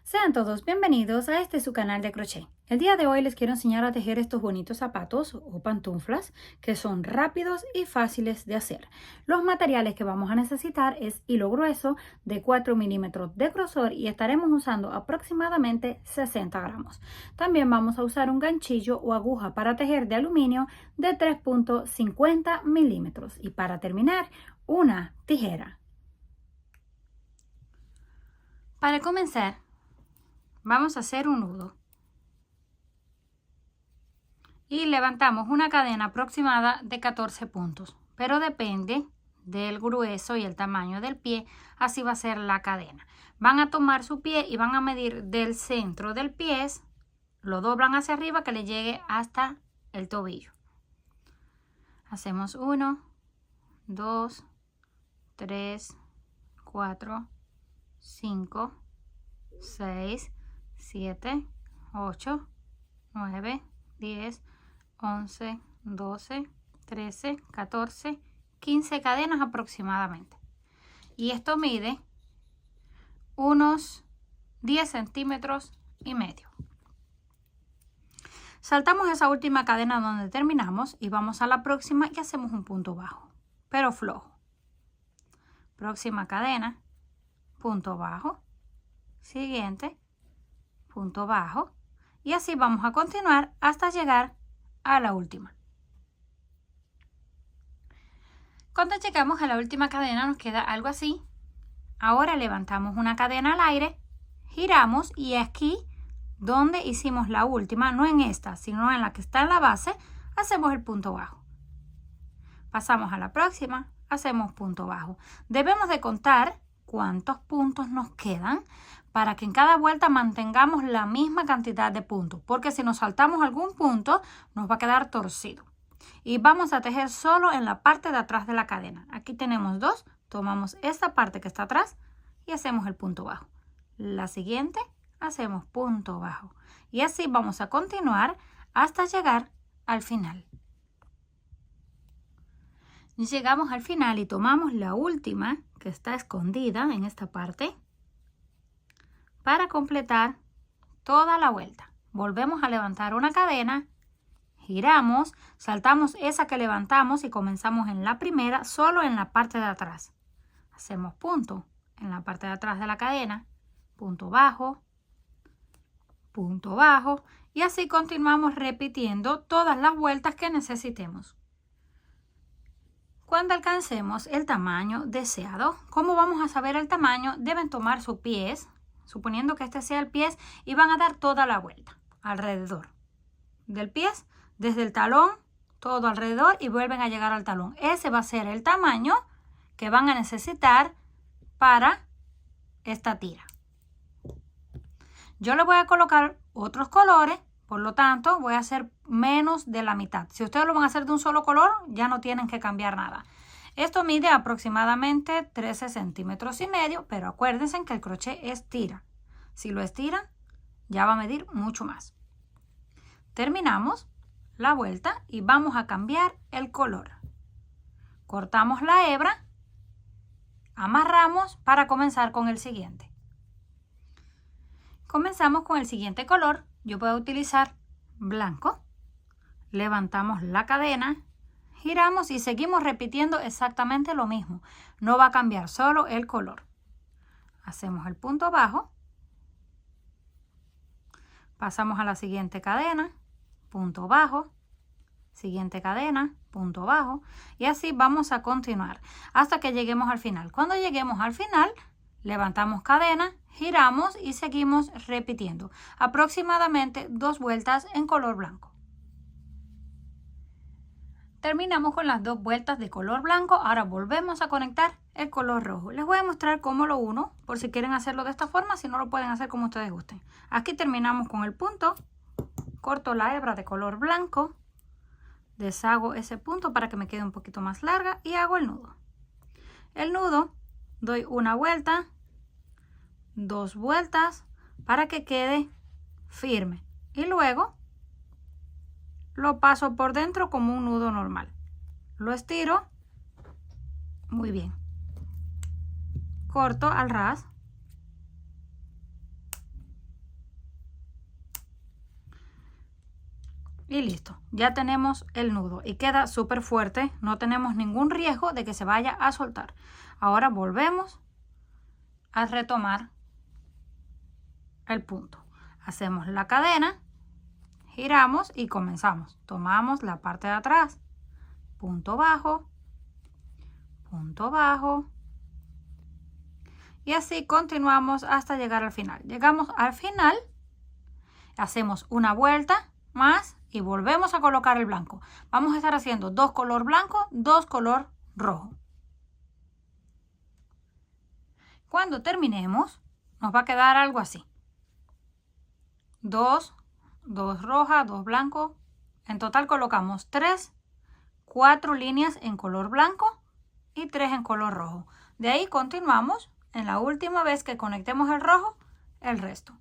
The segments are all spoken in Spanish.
Sean todos bienvenidos a este su canal de crochet. El día de hoy les quiero enseñar a tejer estos bonitos zapatos o pantuflas que son rápidos y fáciles de hacer. Los materiales que vamos a necesitar es hilo grueso de 4 milímetros de grosor y estaremos usando aproximadamente 60 gramos. También vamos a usar un ganchillo o aguja para tejer de aluminio de 3.50 milímetros y para terminar una tijera. Para comenzar, vamos a hacer un nudo y levantamos una cadena aproximada de 14 puntos, pero depende del grueso y el tamaño del pie, así va a ser la cadena. Van a tomar su pie y van a medir del centro del pie, lo doblan hacia arriba que le llegue hasta el tobillo. Hacemos 1, 2, 3, 4, 5, 6, 7, 8, 9, 10, 11, 12, 13, 14, 15 cadenas aproximadamente. Y esto mide unos 10 centímetros y medio. Saltamos esa última cadena donde terminamos y vamos a la próxima y hacemos un punto bajo, pero flojo. Próxima cadena, punto bajo, siguiente, punto bajo, y así vamos a continuar hasta llegar a la última. Cuando llegamos a la última cadena nos queda algo así. Ahora levantamos una cadena al aire, giramos y aquí donde hicimos la última, no en esta, sino en la que está en la base, hacemos el punto bajo. Pasamos a la próxima, hacemos punto bajo. Debemos de contar cuántos puntos nos quedan para que en cada vuelta mantengamos la misma cantidad de puntos, porque si nos saltamos algún punto nos va a quedar torcido. Y vamos a tejer solo en la parte de atrás de la cadena. Aquí tenemos dos, tomamos esta parte que está atrás y hacemos el punto bajo. La siguiente hacemos punto bajo. Y así vamos a continuar hasta llegar al final. Llegamos al final y tomamos la última que está escondida en esta parte para completar toda la vuelta. Volvemos a levantar una cadena, giramos, saltamos esa que levantamos y comenzamos en la primera, solo en la parte de atrás. Hacemos punto en la parte de atrás de la cadena, punto bajo y así continuamos repitiendo todas las vueltas que necesitemos. Cuando alcancemos el tamaño deseado, ¿cómo vamos a saber el tamaño? Deben tomar sus pies, suponiendo que este sea el pie, y van a dar toda la vuelta alrededor del pie, desde el talón, todo alrededor y vuelven a llegar al talón. Ese va a ser el tamaño que van a necesitar para esta tira. Yo le voy a colocar otros colores, por lo tanto voy a hacer menos de la mitad. Si ustedes lo van a hacer de un solo color, ya no tienen que cambiar nada. Esto mide aproximadamente 13 centímetros y medio, pero acuérdense que el crochet es tira. Si lo estiran, ya va a medir mucho más. Terminamos la vuelta y vamos a cambiar el color. Cortamos la hebra, amarramos para comenzar con el siguiente. Comenzamos con el siguiente color. Yo puedo utilizar blanco. Levantamos la cadena, giramos y seguimos repitiendo exactamente lo mismo. No va a cambiar, solo el color. Hacemos el punto bajo. Pasamos a la siguiente cadena, punto bajo, siguiente cadena, punto bajo, y así vamos a continuar hasta que lleguemos al final. Cuando lleguemos al final, levantamos cadena, giramos y seguimos repitiendo aproximadamente 2 vueltas en color blanco. Terminamos con las 2 vueltas de color blanco. Ahora volvemos a conectar el color rojo. Les voy a mostrar cómo lo uno, por si quieren hacerlo de esta forma, si no lo pueden hacer como ustedes gusten. Aquí terminamos con el punto, corto la hebra de color blanco, deshago ese punto para que me quede un poquito más larga y hago el nudo. El nudo, doy una vuelta, 2 vueltas para que quede firme y luego lo paso por dentro como un nudo normal. Lo estiro muy bien. Corto al ras Y listo, ya tenemos el nudo y queda súper fuerte, no tenemos ningún riesgo de que se vaya a soltar. Ahora volvemos a retomar el punto. Hacemos la cadena, giramos y comenzamos. Tomamos la parte de atrás, punto bajo, y así continuamos hasta llegar al final. Llegamos al final, hacemos una vuelta más y volvemos a colocar el blanco. Vamos a estar haciendo 2 color blanco, 2 color rojo. Cuando terminemos, nos va a quedar algo así. 2 rojas, 2 blancos. En total colocamos 4 líneas en color blanco y 3 en color rojo. De ahí continuamos. En la última vez que conectemos el rojo, el resto.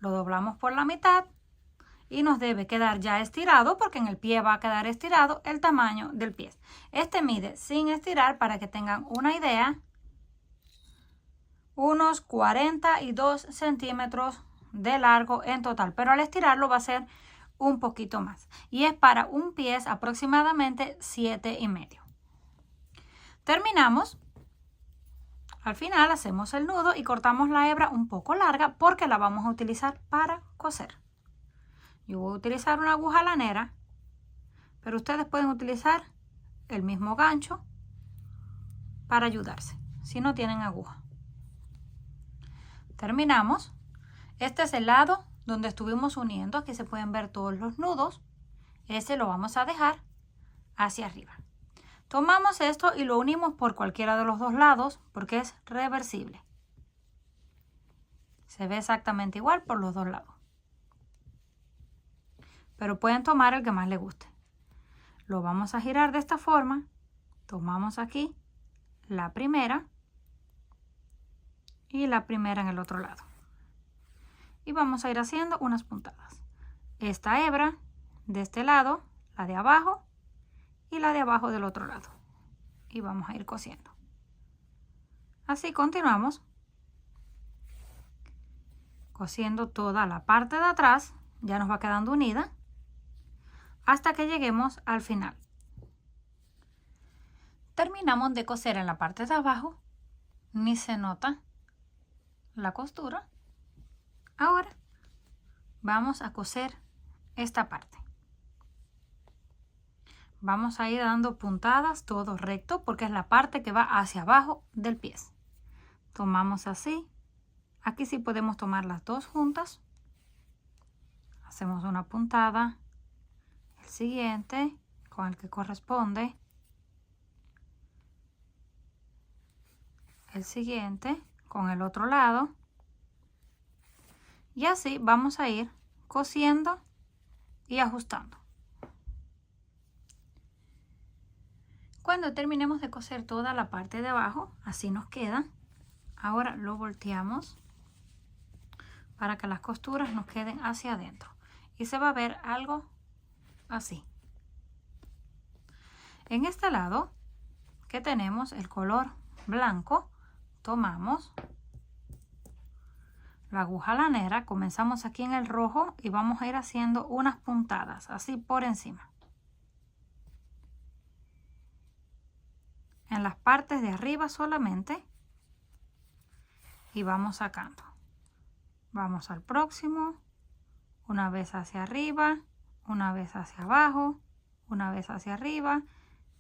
Lo doblamos por la mitad y nos debe quedar ya estirado porque en el pie va a quedar estirado el tamaño del pie. Este mide sin estirar, para que tengan una idea, unos 42 centímetros de largo en total, pero al estirarlo va a ser un poquito más y es para un pie aproximadamente 7,5. Terminamos. Al final hacemos el nudo y cortamos la hebra un poco larga porque la vamos a utilizar para coser. Yo voy a utilizar una aguja lanera, pero ustedes pueden utilizar el mismo gancho para ayudarse si no tienen aguja. Terminamos. Este es el lado donde estuvimos uniendo. Aquí se pueden ver todos los nudos. Ese lo vamos a dejar hacia arriba. Tomamos esto y lo unimos por cualquiera de los dos lados porque es reversible. Se ve exactamente igual por los dos lados. Pero pueden tomar el que más les guste. Lo vamos a girar de esta forma. Tomamos aquí la primera y la primera en el otro lado. Y vamos a ir haciendo unas puntadas. Esta hebra de este lado, la de abajo y la de abajo del otro lado. Y vamos a ir cosiendo. Así continuamos cosiendo toda la parte de atrás. Ya nos va quedando unida hasta que lleguemos al final. Terminamos de coser en la parte de abajo. Ni se nota la costura. Ahora vamos a coser esta parte. Vamos a ir dando puntadas todo recto porque es la parte que va hacia abajo del pie. Tomamos así. Aquí sí podemos tomar las dos juntas. Hacemos una puntada. El siguiente con el que corresponde. El siguiente con el otro lado. Y así vamos a ir cosiendo y ajustando. Cuando terminemos de coser toda la parte de abajo, así nos queda. Ahora lo volteamos para que las costuras nos queden hacia adentro. Y se va a ver algo así. En este lado que tenemos el color blanco, tomamos la aguja lanera, comenzamos aquí en el rojo y vamos a ir haciendo unas puntadas así por encima. En las partes de arriba solamente y vamos sacando. Vamos al próximo, una vez hacia arriba, una vez hacia abajo, una vez hacia arriba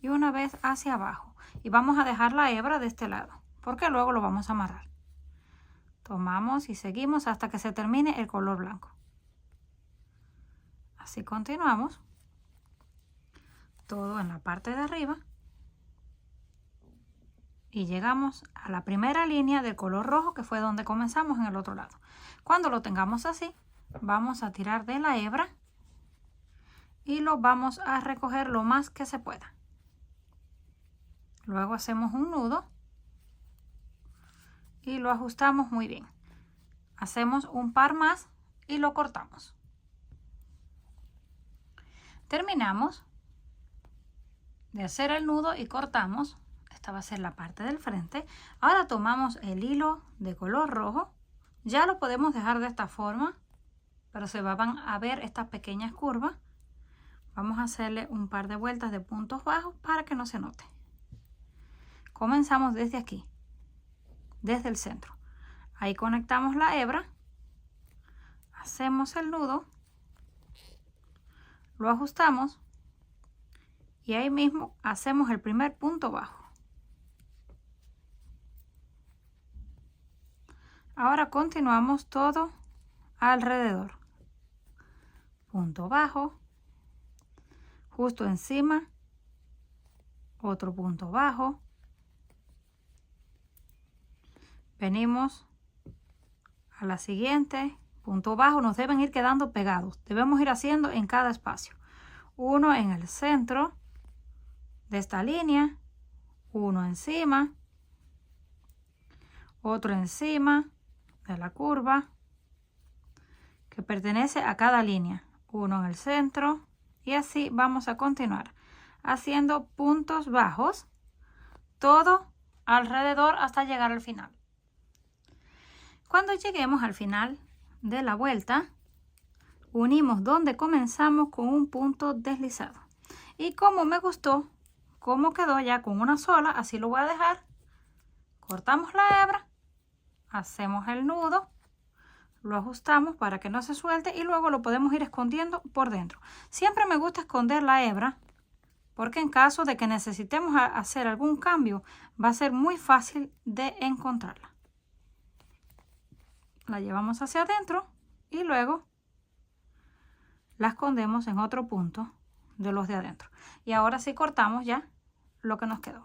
y una vez hacia abajo. Y vamos a dejar la hebra de este lado porque luego lo vamos a amarrar. Tomamos y seguimos hasta que se termine el color blanco. Así continuamos todo en la parte de arriba. Y llegamos a la primera línea del color rojo que fue donde comenzamos en el otro lado. Cuando lo tengamos así, vamos a tirar de la hebra y lo vamos a recoger lo más que se pueda. Luego hacemos un nudo y lo ajustamos muy bien. Hacemos un par más y lo cortamos. Terminamos de hacer el nudo y cortamos. Esta va a ser la parte del frente. Ahora tomamos el hilo de color rojo. Ya lo podemos dejar de esta forma, pero se van a ver estas pequeñas curvas. Vamos a hacerle un par de vueltas de puntos bajos para que no se note. Comenzamos desde aquí, desde el centro. Ahí conectamos la hebra, hacemos el nudo, lo ajustamos y ahí mismo hacemos el primer punto bajo. Ahora continuamos todo alrededor. Punto bajo, justo encima, otro punto bajo. Venimos a la siguiente, punto bajo, nos deben ir quedando pegados. Debemos ir haciendo en cada espacio. Uno en el centro de esta línea, uno encima, otro encima de la curva que pertenece a cada línea, uno en el centro y así vamos a continuar haciendo puntos bajos todo alrededor hasta llegar al final. Cuando lleguemos al final de la vuelta, unimos donde comenzamos con un punto deslizado. Y como me gustó cómo quedó ya con una sola, así lo voy a dejar. Cortamos la hebra, hacemos el nudo, lo ajustamos para que no se suelte y luego lo podemos ir escondiendo por dentro. Siempre me gusta esconder la hebra porque en caso de que necesitemos hacer algún cambio, va a ser muy fácil de encontrarla. La llevamos hacia adentro y luego la escondemos en otro punto de los de adentro. Y ahora sí cortamos ya lo que nos quedó.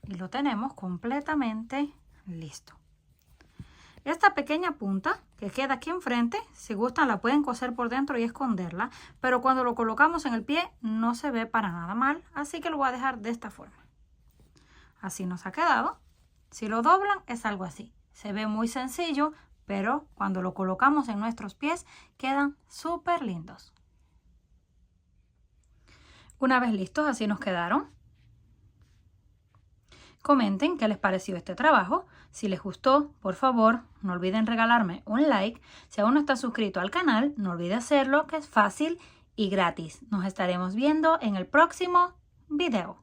Y lo tenemos completamente listo. Esta pequeña punta que queda aquí enfrente, si gustan la pueden coser por dentro y esconderla, pero cuando lo colocamos en el pie no se ve para nada mal, así que lo voy a dejar de esta forma. Así nos ha quedado. Si lo doblan es algo así. Se ve muy sencillo, pero cuando lo colocamos en nuestros pies quedan súper lindos. Una vez listos, así nos quedaron. Comenten qué les pareció este trabajo. Si les gustó, por favor, no olviden regalarme un like. Si aún no estás suscrito al canal, no olvide hacerlo, que es fácil y gratis. Nos estaremos viendo en el próximo video.